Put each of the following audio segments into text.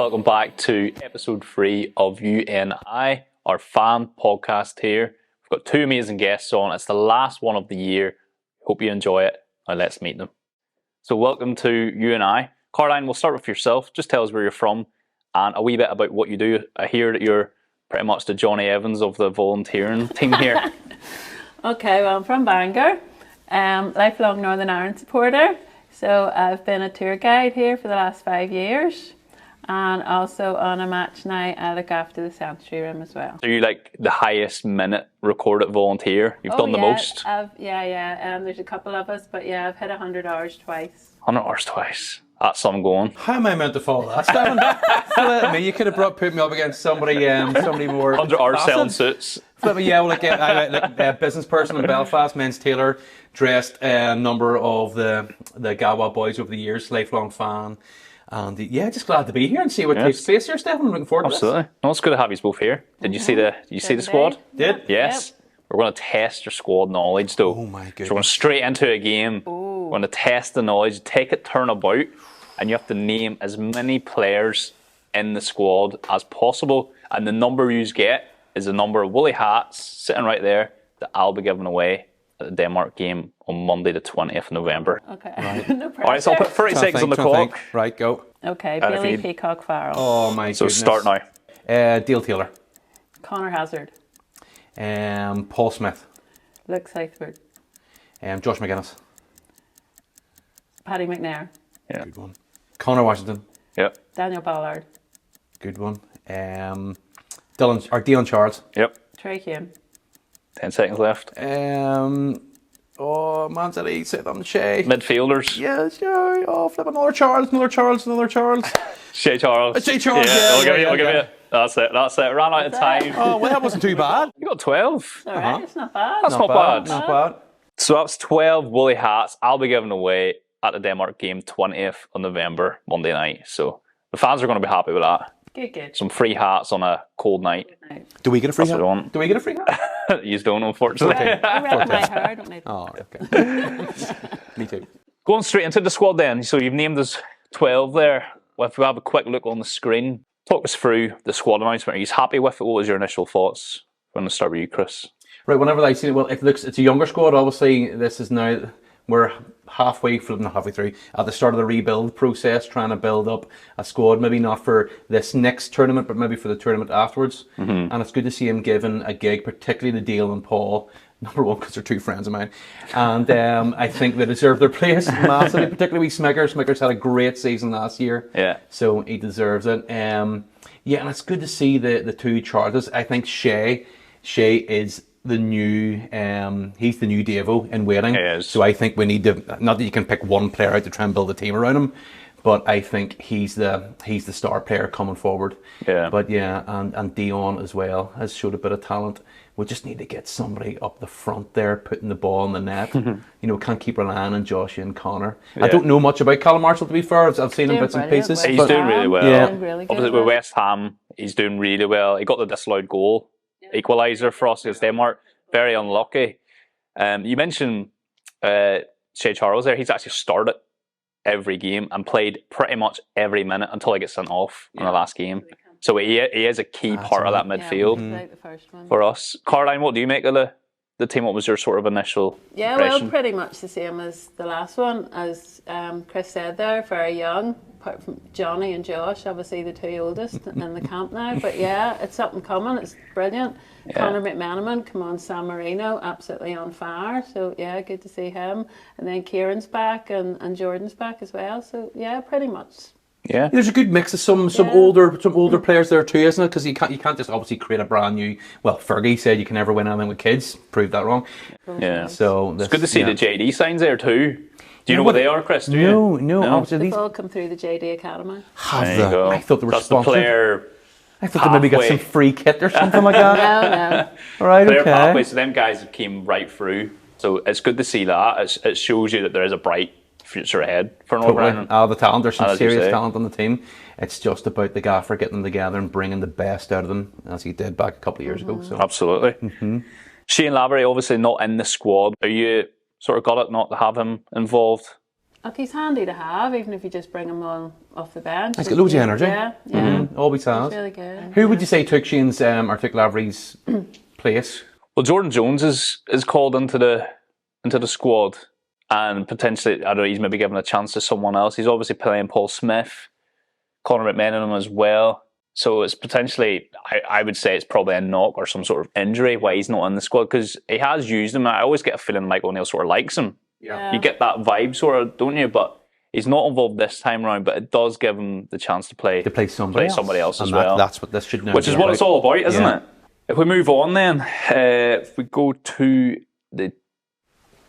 welcome back to episode 3 of UNI, our fan podcast here. We've got 2 amazing guests on. It's the last one of the year. Hope you enjoy it. Now let's meet them. So welcome to UNI. Caroline, we'll start with yourself. Just tell us where you're from and a wee bit about what you do. I hear that you're pretty much the Johnny Evans of the volunteering team here. Okay, well, I'm from Bangor, lifelong Northern Ireland supporter. So I've been a tour guide here for the last 5 years, and also on a match night I look after the sanctuary room as well. Are you like the highest minute recorded volunteer? You've done the most? There's a couple of us, but yeah, I've hit 100 hours twice. 100 hours twice. That's some going. How am I meant to follow that, Stefan? You could have put me up against somebody more. 100 hours selling suits. Yeah, like a business person in Belfast, men's tailor, dressed a number of the GAWA boys over the years, lifelong fan. And just glad to be here and see what takes place here, Stefan. I'm looking forward to this. Absolutely. No, it's good to have you both here. Did you see the squad? Did? Yes. Yep. We're going to test your squad knowledge, though. Oh my goodness. So we're going straight into a game. Ooh. We're going to test the knowledge, take it turnabout, and you have to name as many players in the squad as possible. And the number you get is the number of woolly hats sitting right there that I'll be giving away at the Denmark game on Monday the 20th of November. Okay. Right. No pressure. All right, so I'll put 30 seconds on the clock. Right, go. Okay, Billy Peacock Farrell. Oh my goodness. So start now. Dale Taylor. Connor Hazard. Paul Smith. Luke Southward. Josh McGuinness. Paddy McNair. Yeah. Good one. Connor Washington. Yep. Daniel Ballard. Good one. Dion Charles. Yep. Trey Hume. 10 seconds left. Man City, sit on Shay. Midfielders. Yes, yeah. Oh, flip another Charles. Shay Charles. Shay Charles, yeah. I'll give you it. That's it. Ran out of time. Oh, well, that wasn't too bad. You got 12. All right, it's not bad. That's not bad. Not bad. So that's 12 woolly hats I'll be giving away at the Denmark game 20th of November, Monday night. So the fans are going to be happy with that. Good. Some free hats on a cold night. Do we get a free That's hat? Do we get a free hat? You don't, unfortunately. Okay. I read my hair, I don't need Oh, okay. Me too. Going straight into the squad then. So you've named us 12 there. Well, if we have a quick look on the screen, talk us through the squad announcement. Are you happy with it? What was your initial thoughts? I'm going to start with you, Chris. Right, whenever I see it, well, it's a younger squad. Obviously, this is now, we're halfway through at the start of the rebuild process, trying to build up a squad, maybe not for this next tournament, but maybe for the tournament afterwards. Mm-hmm. And it's good to see him given a gig, particularly to Dale and Paul. Number one, because they're 2 friends of mine. And I think they deserve their place massively, particularly with Smickers. Smickers had a great season last year. Yeah. So he deserves it. And it's good to see the 2 Charles. I think Shay is the new, he's the new Davo in waiting. He is. So I think we need to, not that you can pick one player out to try and build a team around him, but I think he's the star player coming forward. Yeah. But and Dion as well has showed a bit of talent. We just need to get somebody up the front there, putting the ball in the net. Can't keep relying on Joshua and Connor. Yeah. I don't know much about Callum Marshall, to be fair. I've seen him bits and pieces. He's doing really well. Yeah. Really good. Obviously with West Ham, he's doing really well. He got the disallowed goal, equaliser for us against Denmark. Very unlucky. You mentioned Shay Charles there. He's actually started every game and played pretty much every minute until he gets sent off in the last game. So he is a key part of that midfield for us. Caroline, what do you make of the team? What was your sort of initial impression? Well, pretty much the same as the last one. As Chris said there, very young, apart from Johnny and Josh, obviously the 2 oldest in the camp now. But yeah, it's something coming. It's brilliant. Yeah. Conor McManaman, come on, San Marino, absolutely on fire. So yeah, good to see him. And then Kieran's back and Jordan's back as well. So yeah, pretty much. Yeah, there's a good mix of some older players there too, isn't it? Because you can't just obviously create a brand new. Well, Fergie said you can never win anything with kids. Proved that wrong. Yeah. So it's good to see the JD signs there too. Do you know what they are, Chris? No. They've all come through the JD Academy. Have they? I thought they were sponsored. The player. I thought they maybe got some free kit or something like that. No. All right, player okay. pathway. So them guys came right through. So it's good to see that. It shows you that there is a bright future ahead for Northern Ireland. The talent, there's some serious talent on the team. It's just about the gaffer getting them together and bringing the best out of them, as he did back a couple of years ago. So. Absolutely. Mm-hmm. Shane Lavery obviously not in the squad. Are you sort of got it not to have him involved? He's handy to have, even if you just bring him on off the bench. He's got loads of energy. Yeah. Always has. He's really good. Who would you say took Shane's or took Lavery's place? Well, Jordan Jones is called into the squad, and potentially, I don't know, he's maybe given a chance to someone else. He's obviously playing Paul Smith, Conor McMenamin as well. So it's potentially, I would say it's probably a knock or some sort of injury why he's not in the squad, because he has used him. I always get a feeling Mike O'Neill sort of likes him. Yeah. You get that vibe sort of, don't you? But he's not involved this time round, but it does give him the chance to play somebody else as well. That's what this should know. Which is what it's all about, isn't it? If we move on then, if we go to the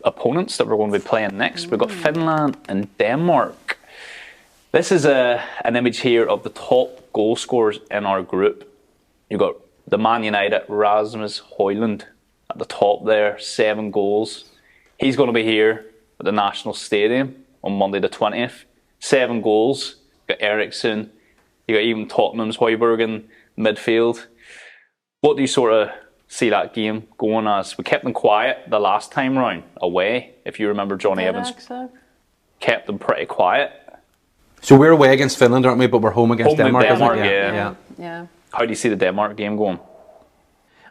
opponents that we're going to be playing next, we've got Finland and Denmark. This is an image here of the top goal scorers in our group. You've got the Man United Rasmus Højlund at the top there, 7 goals. He's going to be here at the National Stadium on Monday the 20th. 7 goals. You got Eriksson. You got even Tottenham's Højbjerg in midfield. What do you sort of see that game going as? We kept them quiet the last time round away. If you remember, Johnny Evans kept them pretty quiet. So we're away against Finland, aren't we? But we're home against Denmark, Denmark, isn't it? Yeah. How do you see the Denmark game going?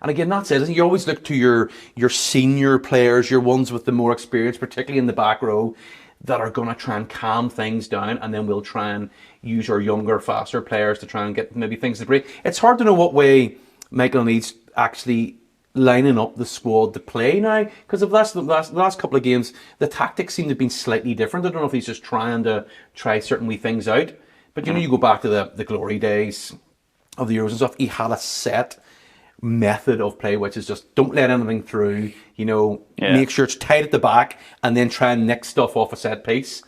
And again, that's it. You always look to your senior players, your ones with the more experience, particularly in the back row, that are going to try and calm things down, and then we'll try and use our younger, faster players to try and get maybe things to break. It's hard to know what way Michael needs actually lining up the squad to play now, because of the last couple of games, the tactics seem to have been slightly different. I don't know if he's just trying to try certain wee things out, but you go back to the glory days of the Euros and stuff, he had a set method of play, which is just don't let anything through, make sure it's tight at the back, and then try and nick stuff off a set piece.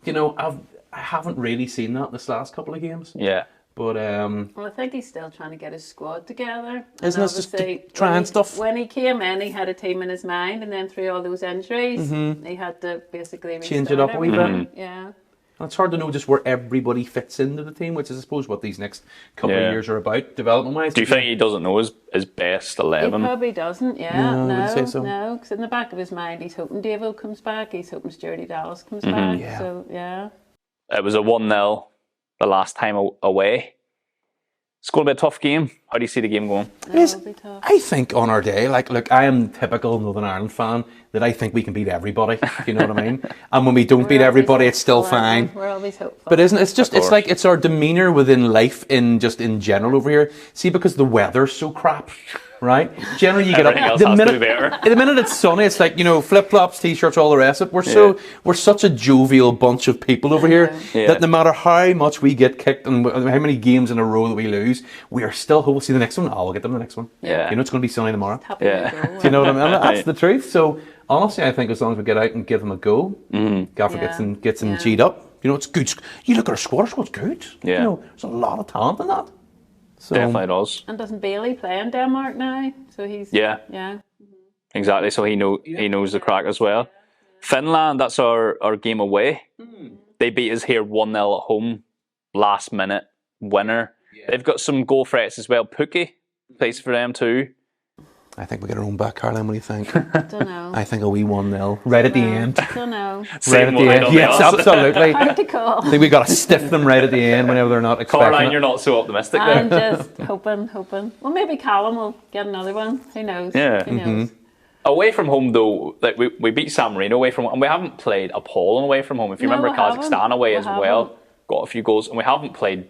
I haven't really seen that this last couple of games. Yeah. But well, I think he's still trying to get his squad together. Isn't this just trying stuff? When he came in, he had a team in his mind, and then through all those injuries, he had to basically change it up a wee bit. Yeah. And it's hard to know just where everybody fits into the team, which is, I suppose, what these next couple of years are about, development-wise. Do you think he doesn't know his best 11? He probably doesn't, No, I wouldn't say so. No, because in the back of his mind, he's hoping David comes back, he's hoping Sturdy Dallas comes back, so, yeah. It was a 1-0 the last time away. It's going to be a tough game. How do you see the game going? It'll be tough. I think on our day, look, I am typical Northern Ireland fan, that I think we can beat everybody, if you know what I mean? And when we don't beat everybody, it's still fine. We're always hopeful. But isn't it's just, it's like, it's our demeanour within life in general over here. See, because the weather's so crap, right? Generally you get up, the minute it's sunny, it's like, flip-flops, t-shirts, all the rest of it. We're such a jovial bunch of people over here that no matter how much we get kicked and how many games in a row that we lose, we are still hopeful. See the next one, we'll get them the next one. Yeah. It's going to be sunny tomorrow. Happy to go. Do you know what I mean? That's the truth. So honestly, I think as long as we get out and give them a go, Gaffer gets them G'd up. It's good. You look at our squad's good. Yeah. There's a lot of talent in that. So, definitely does. And doesn't Bailey play in Denmark now? So he's Exactly. So he knows the crack as well. Finland, that's our game away. They beat us here 1-0 at home, last minute winner. They've got some goal threats as well. Pukki plays for them too. I think we get our own back, Caroline. What do you think? I don't know. I think a wee 1-0 right at the end. I don't know. Right at the end. Yes, absolutely. Hard to call. I think we got to stiff them right at the end whenever they're not expecting Caroline, it. you're not so optimistic I'm there. just hoping. Well, maybe Callum will get another one. Who knows? Yeah. Who knows? Away from home, though, we beat San Marino away from home, and we haven't played Apollon away from home. If you remember, Kazakhstan away as well, got a few goals, and we haven't played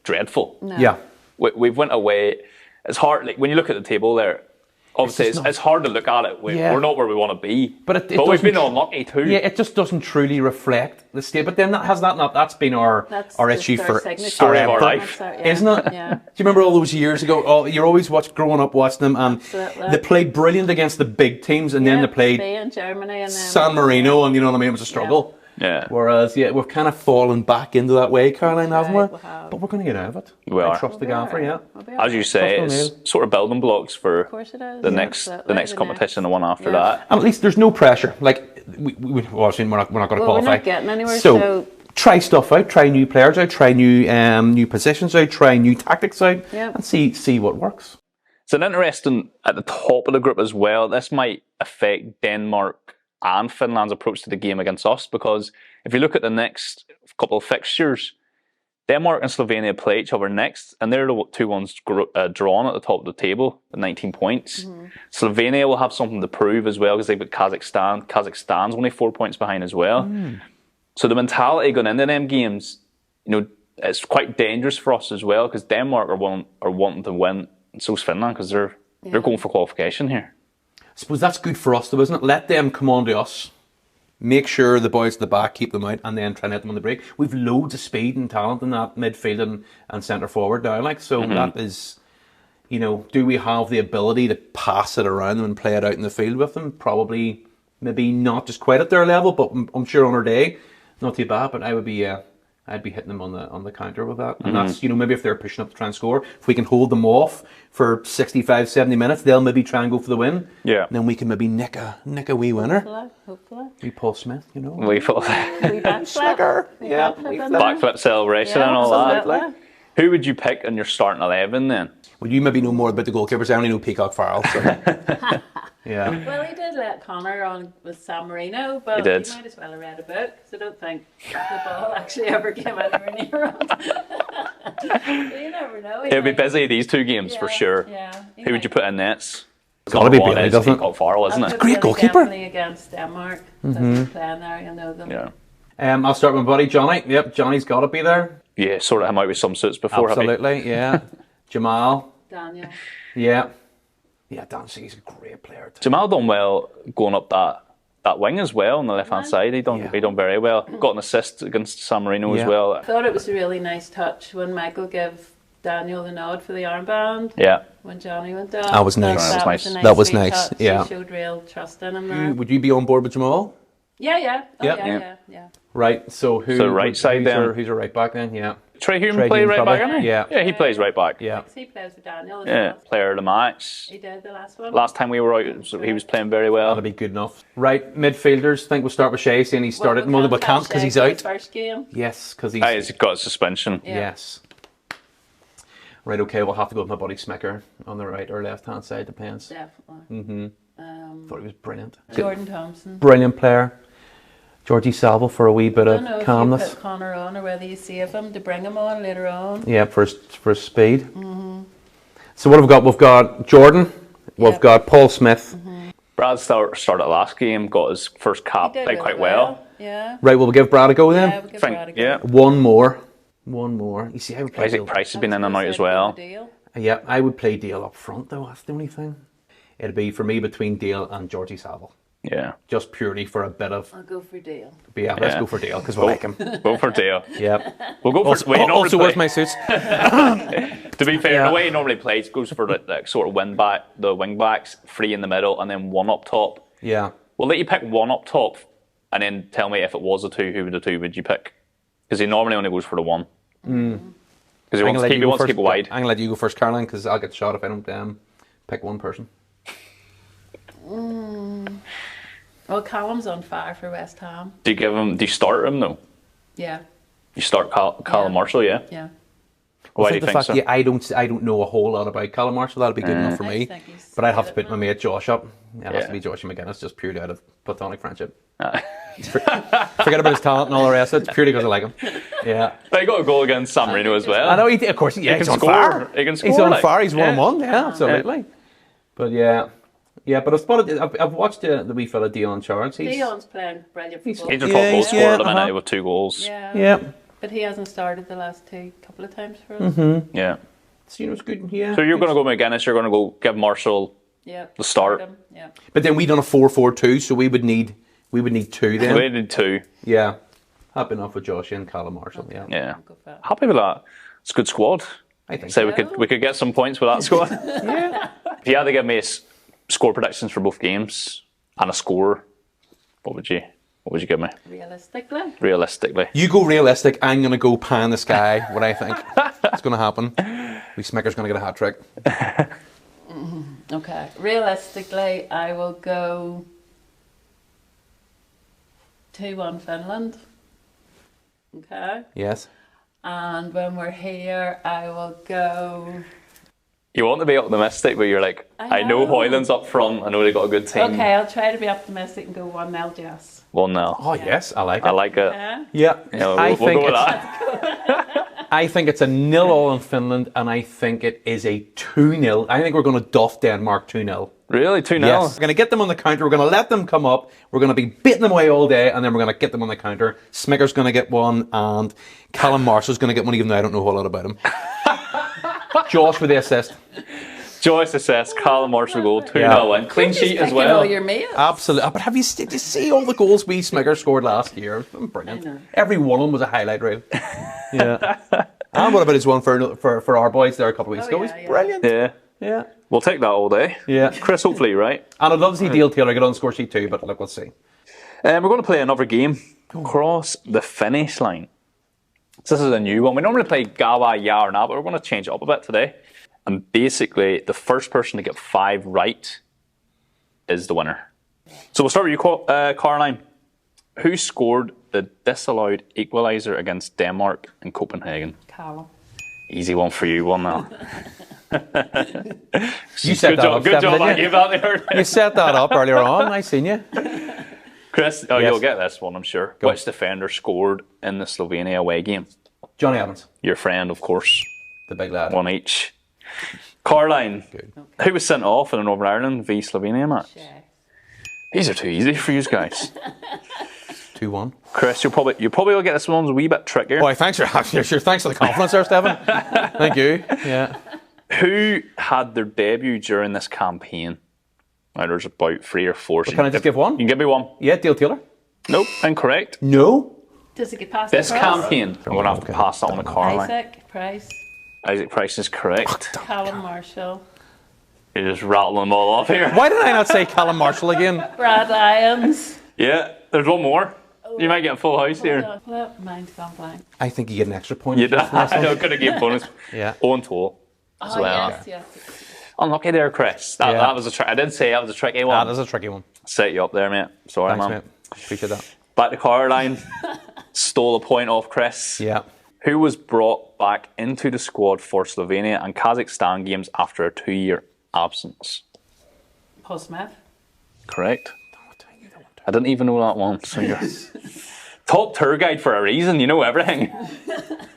dreadful. No. Yeah. We've went away. It's hard, when you look at the table there, obviously it's hard to look at it. We're not where we want to be, but we've been unlucky too. Yeah, it just doesn't truly reflect the state. But then that's been our issue for story of our life, isn't it? Yeah. Do you remember all those years ago? You're always growing up watching them, and they played brilliant against the big teams, and then they played Spain, Germany, and then San Marino, and you know what I mean. It was a struggle. Yeah. Whereas, we've kind of fallen back into that way, Caroline, haven't we? Have. But we're going to get out of it. We are. Trust the gaffer, As you say, it's sort of building blocks for the next competition, the one after that. And at least there's no pressure. Like, we obviously we're not going to qualify. We're not getting anywhere, so try stuff out, try new players out, try new positions out, try new tactics out, and see what works. It's an interesting at the top of the group as well. This might affect Denmark and Finland's approach to the game against us, because if you look at the next couple of fixtures, Denmark and Slovenia play each other next, and they're the two ones drawn at the top of the table with 19 points. Slovenia will have something to prove as well because they've got Kazakhstan. Kazakhstan's only 4 points behind as well. So the mentality going into them games, it's quite dangerous for us as well, because Denmark are wanting to win, and so's Finland, because they're going for qualification here. I suppose that's good for us though, isn't it? Let them come on to us. Make sure the boys at the back keep them out, and then try and hit them on the break. We've loads of speed and talent in that midfield and centre forward now. That is, do we have the ability to pass it around them and play it out in the field with them? Probably, maybe not just quite at their level, but I'm sure on our day, not too bad. But I'd be hitting them on the counter with that. And that's, maybe if they're pushing up to try and score, if we can hold them off for 65, 70 minutes, they'll maybe try and go for the win. Yeah. And then we can maybe nick a wee winner. Hopefully. Wee Paul Smith, We We backflip. Yeah. Backflip celebration and all that. Who would you pick in your starting 11 then? Well, you maybe know more about the goalkeepers. I only know Peacock Farrell. So. Yeah. Well, he did let Connor on with San Marino, but he might as well have read a book, because I don't think the ball actually ever came anywhere near him. You never know. It'll be busy these two games for sure. Yeah. Who would you put in nets? It's got to be Bailey, doesn't it? Peacock Farrell, isn't it? Great goalkeeper. Definitely against Denmark. Playing there, you'll know them. Yeah. I'll start with my buddy Johnny. Yep, Johnny's got to be there. Yeah, sorted him out with some suits before. Absolutely, yeah. Jamal. Daniel. Yeah. Yeah, he's a great player too. Jamal done well going up that wing as well on the left hand side. He done very well. Got an assist against San Marino as well. I thought it was a really nice touch when Michael gave Daniel the nod for the armband. Yeah. When Johnny went down. That was nice. That was nice. Yeah. He showed real trust in him there. Would you be on board with Jamal? Yeah. Yeah. Right. So right side then? Who's your right back then? Yeah. Trey Hume play right back, isn't he? Yeah, he plays right back. Yeah. He plays with Daniel. Yeah, player of the match. He did the last one. Last time we were out, he was playing very well. That'll be good enough. Right, midfielders. I think we'll start with Shay, saying he started. Well, we can't because he's out. First game. Yes, because he's got a suspension. Yeah. Yes. Right, okay, we'll have to go with my buddy Smicker on the right or left hand side, depends. Definitely. Thought he was brilliant. Jordan Thompson. Brilliant player. Georgie Salvo for a wee bit of calmness. I don't know if you put Connor on or whether you save him to bring him on later on. Yeah, for speed. So what have we got? We've got Jordan. We've got Paul Smith. Brad started last game, got his first cap, played quite well. Yeah. Right, we'll give Brad a go then. Yeah, we'll give Brad a go. Yeah. One more. You see how we play Isaac Price has been in and out as well. Yeah, I would play Dale up front though. That's the only thing. It'd be for me between Dale and Georgie Saville. Yeah. Just purely for a bit of. I'll go for Dale. Yeah, let's go for Dale because we like him. Go for Dale. Yeah. We'll go for. Also, where's my suits? To be fair, the way he normally plays goes for the sort of the wing backs, three in the middle, and then one up top. Yeah. We'll let you pick one up top, and then tell me if it was a two, who the two would you pick? Because he normally only goes for the one. Because he wants to keep it wide. I'm gonna let you go first, Caroline, because I'll get shot if I don't pick one person. Well, Callum's on fire for West Ham. Do you start him though? Yeah. You start Callum Marshall, yeah? Yeah. Why do you think so? Yeah, I don't know a whole lot about Callum Marshall. That'll be good enough for me. But I'd have to put my mate Josh up. It has to be Josh McGuinness, just purely out of platonic friendship. Forget about his talent and all the rest of it. It's purely because I like him. Yeah. But he got a goal against San Marino as well. I know, of course. Yeah, he's on fire. He can score. He's on fire. He's 1-1. Yeah, absolutely. But but I've watched the wee fella Dion Charles. Dion's playing brilliant football. He's a top goal scorer at the minute with 2 goals. Yeah. But he hasn't started the last couple of times for us. Yeah. So, it's good. Yeah. So you're going to go McGuinness, you're going to go give Marshall the start. Yeah. But then we done a 4-4-2, so we would need 2 then. We need 2. Yeah. Happy enough with Josh and Callum Marshall. Okay. Yeah. Happy with that. It's a good squad. I think so. We could get some points with that squad. Yeah. If you had to give me score predictions for both games and a score, what would you give me? Realistically. You go realistic. I'm going to go pie in the sky. What I think is going to happen. Smicker's going to get a hat trick. Okay. Realistically, I will go 2-1 Finland. Okay. Yes. And when we're here, I will go You want to be optimistic, but you're like, I know Hoyland's up front. I know they got a good team. Okay, I'll try to be optimistic and go 1-0 Jess. 1-0. Oh yes, I like it. I like it. Yeah, We'll go with that. I think it's a 0-0 in Finland, and I think it is a 2-0. I think we're going to duff Denmark 2-0. Really? 2-0? Yes. We're going to get them on the counter. We're going to let them come up. We're going to be beating them away all day, and then we're going to get them on the counter. Smicker's going to get one, and Callum Marshall's going to get one, even though I don't know a whole lot about him. Josh with the assist. Joyce assist, Callum Marshall goal, 2-0 win. Clean sheet as well. All your mates. Absolutely. But did you see all the goals we Smicker scored last year? Brilliant. Every one of them was a highlight reel. Yeah. And what about his one for our boys there a couple of weeks ago? It was brilliant. Yeah. Yeah. We'll take that all day. Yeah. Chris, hopefully you're right. And I'd love to see Dale Taylor get on the score sheet too, but look, we'll see. We're going to play another game. Cross the finish line. So this is a new one. We normally play GAWA, yeah or nah, but we're going to change it up a bit today. And basically, the first person to get 5 right is the winner. So we'll start with you, Caroline. Who scored the disallowed equaliser against Denmark in Copenhagen? Callum. Easy one for you, 1-0. You set that up, Good Stefan, job I didn't you? gave out there. You set that up earlier on. I seen you. Chris, Yes. you'll get this one, I'm sure. Go. Which defender scored in the Slovenia away game? Johnny Evans, Your friend, of course. the big lad. 1 each. Caroline, Good. who was sent off in the Northern Ireland v Slovenia match? Shay. These are too easy for you guys. 2-1. Chris, you probably will get this one's a wee bit trickier. Boy, thanks for thanks for the confidence there, Stefan. Thank you. Yeah. Who had their debut during this campaign? Now, there's about 3 or 4. Can I just give one? You can give me one. Yeah, Dale Taylor. Nope, incorrect. No. Does it get past This the cross? campaign, I'm going to have to pass that on to Caroline. Isaac Price. Isaac Price is correct. Callum Marshall. You're just rattling them all off here. Why did I not say Callum Marshall again? Brad Lyons. Yeah, there's one more. You might get a full house here. Mine's gone blank. I think you get an extra point. You I know, could have given bonus. Yeah. Owen Toll as Oh, well. yes. Unlucky there, Chris. That was a trick. I did say that was a tricky one. That is a tricky one. Set you up there, mate. Sorry, Thanks, man. mate. Appreciate that. Back to Caroline. Stole a point off Chris. Yeah. Who was brought back into the squad for Slovenia and Kazakhstan games after a 2-year absence? Paul Smith. Correct. I didn't even know that one. So you're top tour guide for a reason. You know everything.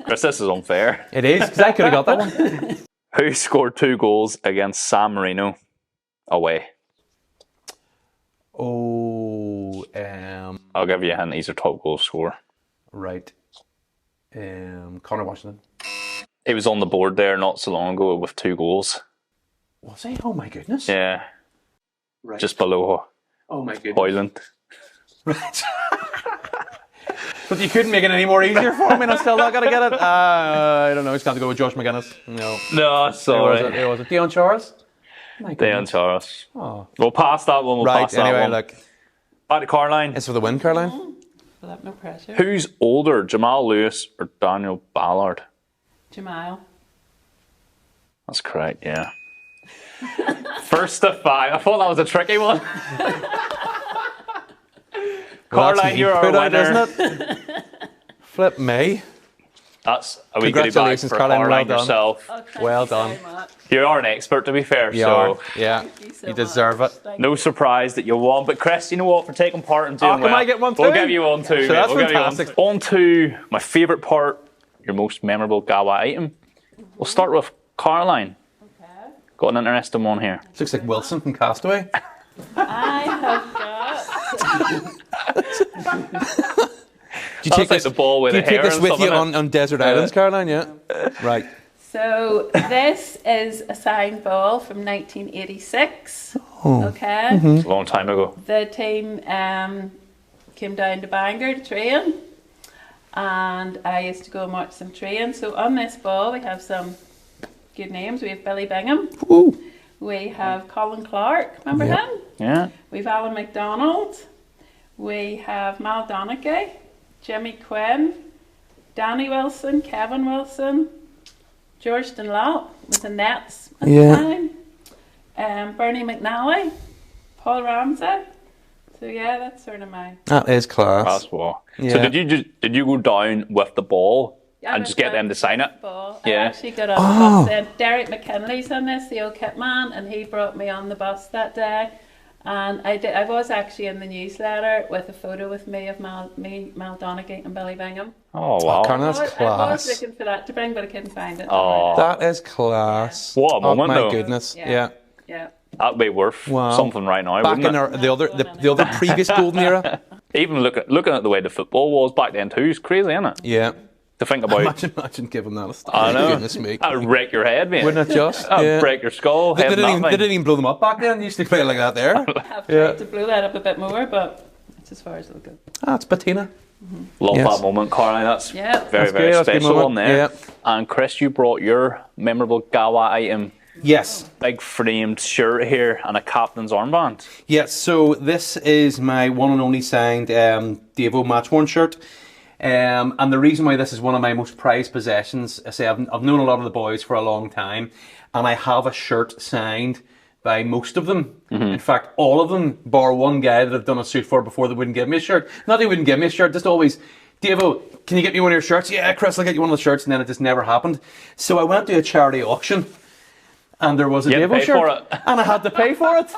Chris, this is unfair. It is, because I could have got that one. Who scored 2 goals against San Marino away? Oh, I'll give you a hint. He's a top goal scorer. right. Connor Washington. He was on the board there not so long ago with 2 goals. Was he? Oh my goodness. Yeah, Right. just below Oh my goodness. Hoyland. Right. But you couldn't make it any more easier for me, and I still not gonna get it. I don't know. He's got to go with Josh McGuinness. No. No, sorry. Who was it? Dion Charles. My Dejan goodness. Charles. Oh. We'll pass that one. We'll Right. pass that Anyway, one. look. Back to Caroline. It's for the win, Caroline. Well, no pressure. Who's older, Jamal Lewis or Daniel Ballard? Jamal. That's correct, yeah. First to 5. I thought that was a tricky one. Well, Caroline, you're our put out, winner. isn't it? Flip me. That's a wee goodie bag Congratulations, for Caroline. Caroline Well done. yourself. Oh, thank Well you so done. much. You are an expert, to be fair, You so are. Yeah. So You deserve much. it. Thank no surprise that you won. But Chris, you know what? For taking part and doing Oh, can well, I get one we'll too? give you one too. So mate. that's We'll give you one fantastic. too. On to my favourite part, your most memorable GAWA item. We'll start with Caroline. Okay. Got an interesting one here. This looks like Wilson from Castaway. I have got. Do you That's take like this, the ball with do you the take hair this and with stuff you in it. on desert islands, Caroline? Yeah. Right. So this is a signed ball from 1986. Oh. Okay. It's a long time ago. The team came down to Bangor to train, and I used to go and watch them train. So on this ball we have some good names. We have Billy Bingham. Ooh. We have Colin Clark. Remember Yep. him? Yeah. We've Alan McDonald. We have Mal Donaghy, Jimmy Quinn, Danny Wilson, Kevin Wilson, George Dunlop was in Nets at Yeah. the time. Bernie McNally, Paul Ramsey. So yeah, that's sort of my. That is class. That's what. Yeah. So did you go down with the ball Yeah, and just get them to sign it. I Yeah. actually got on the bus then. Derek McKinley's on this, the old kit man, and he brought me on the bus that day. And I was actually in the newsletter with a photo with me of Mal Donaghy and Billy Bingham. Oh wow. Karen, that's I was class. looking for that to bring, but I couldn't find it. Oh. That is class. What a moment, Oh my though. goodness. Yeah. Yeah. That'd be worth something right now, Back wouldn't in it? the other previous golden era. Even looking at the way the football was back then too is crazy, isn't it? Yeah. To think about. Imagine giving that a start. I know. Goodness me. That'd wreck your head, mate. Wouldn't it just? That'd Yeah. break your skull. They head didn't, and even, that they thing. didn't even blow them up back then. They used to play it like that there. I've tried to blow that up a bit more, but it's as far as it'll go. Ah, it's patina. Love Yes. that moment, Caroline. That's Yeah. very, That's very great. That's a good special moment. one there. Yeah. And Chris, you brought your memorable GAWA item, Yes. big framed shirt here and a captain's armband. Yes, so this is my one and only signed Devo match worn shirt. And the reason why this is one of my most prized possessions, I say I've known a lot of the boys for a long time, and I have a shirt signed by most of them. In fact, all of them, bar one guy that I've done a suit for before that wouldn't give me a shirt. Not that he wouldn't give me a shirt, just always, Devo, can you get me one of your shirts? Yeah, Chris, I'll get you one of the shirts, and then it just never happened. So I went to a charity auction, and there was a You had to Devo pay shirt, for it. and I had to pay for it.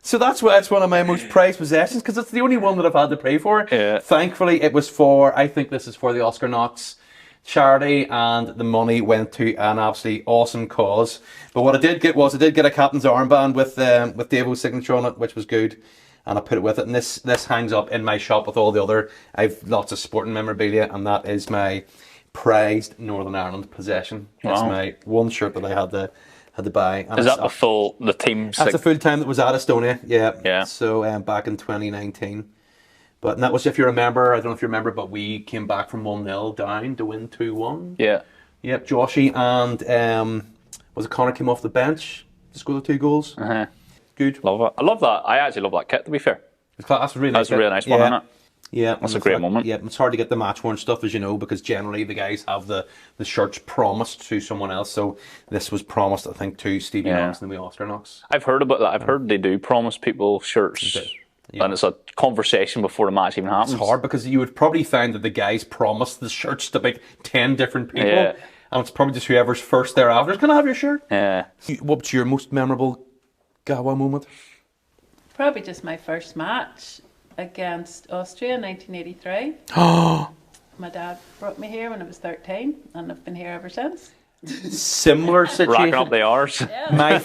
So that's why it's one of my most prized possessions, because it's the only one that I've had to pay for. Yeah. Thankfully, it was for, I think this is for the Oscar Knox charity, and the money went to an absolutely awesome cause. But what I did get was, I did get a captain's armband with Devo's signature on it, which was good, and I put it with it. And this hangs up in my shop with all the other, I've lots of sporting memorabilia, and that is my prized Northern Ireland possession. It's Wow. my one shirt that I had to buy. And Is it's that the team's? that's the full time that was at Estonia, yeah. Yeah. So back in 2019. But and that was, if you remember, I don't know if you remember, but we came back from 1-0 down to win 2-1. Yeah. Yep, Joshy and was it Connor came off the bench to score the 2 goals. Uh-huh. Good. Love it. I love that. I actually love that kit, to be fair. That's really nice. That's a really nice one, isn't it? Yeah, That's and a great it's moment. Yeah, it's hard to get the match worn stuff, as you know, because generally the guys have the shirts promised to someone else. So this was promised, I think, to Stevie Knox and the Oscar Knox. I've heard about that. I've heard they do promise people shirts. Yeah. And it's a conversation before the match even happens. It's hard because you would probably find that the guys promised the shirts to about 10 different people. Yeah. And it's probably just whoever's first thereafter. Can I have your shirt? Yeah. What's your most memorable GAWA moment? Probably just my first match against Austria in 1983. Oh, My dad brought me here when I was 13, and I've been here ever since. similar situation. Racking up the hours. My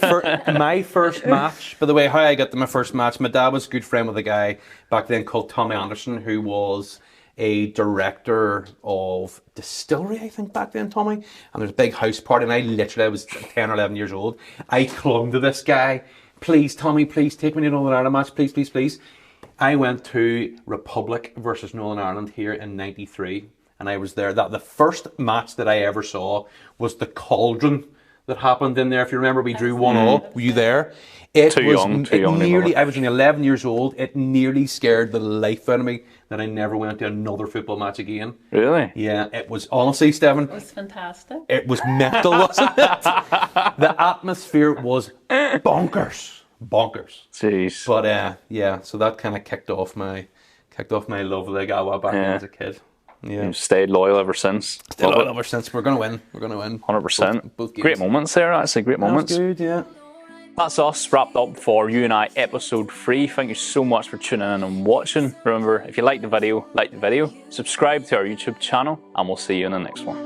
first match, by the way, how I got to my first match, my dad was a good friend with a guy back then called Tommy Anderson, who was a director of distillery, I think, back then, Tommy. And there's a big house party, and I was 10 or 11 years old. I clung to this guy. Please, Tommy, please take me to Northern Ireland match, please, please, please. I went to Republic versus Northern Ireland here in '93, and I was there. The first match that I ever saw was the cauldron that happened in there. If you remember, we drew 1-1. Were you there? Too young to remember. I was only 11 years old. It nearly scared the life out of me that I never went to another football match again. Really? Yeah, it was, honestly, Stefan, It was fantastic. it was mental, wasn't it? The atmosphere was bonkers. Jeez. But yeah, so that kind of kicked off my love of the GAWA back when I was a kid. Yeah, You've stayed loyal ever since. still Love it. ever since. We're gonna win. 100%. Both games. Great moments there, actually. Great moments. That's good. Yeah. That's us wrapped up for You and I episode 3. Thank you so much for tuning in and watching. Remember, if you like the video, subscribe to our YouTube channel, and we'll see you in the next one.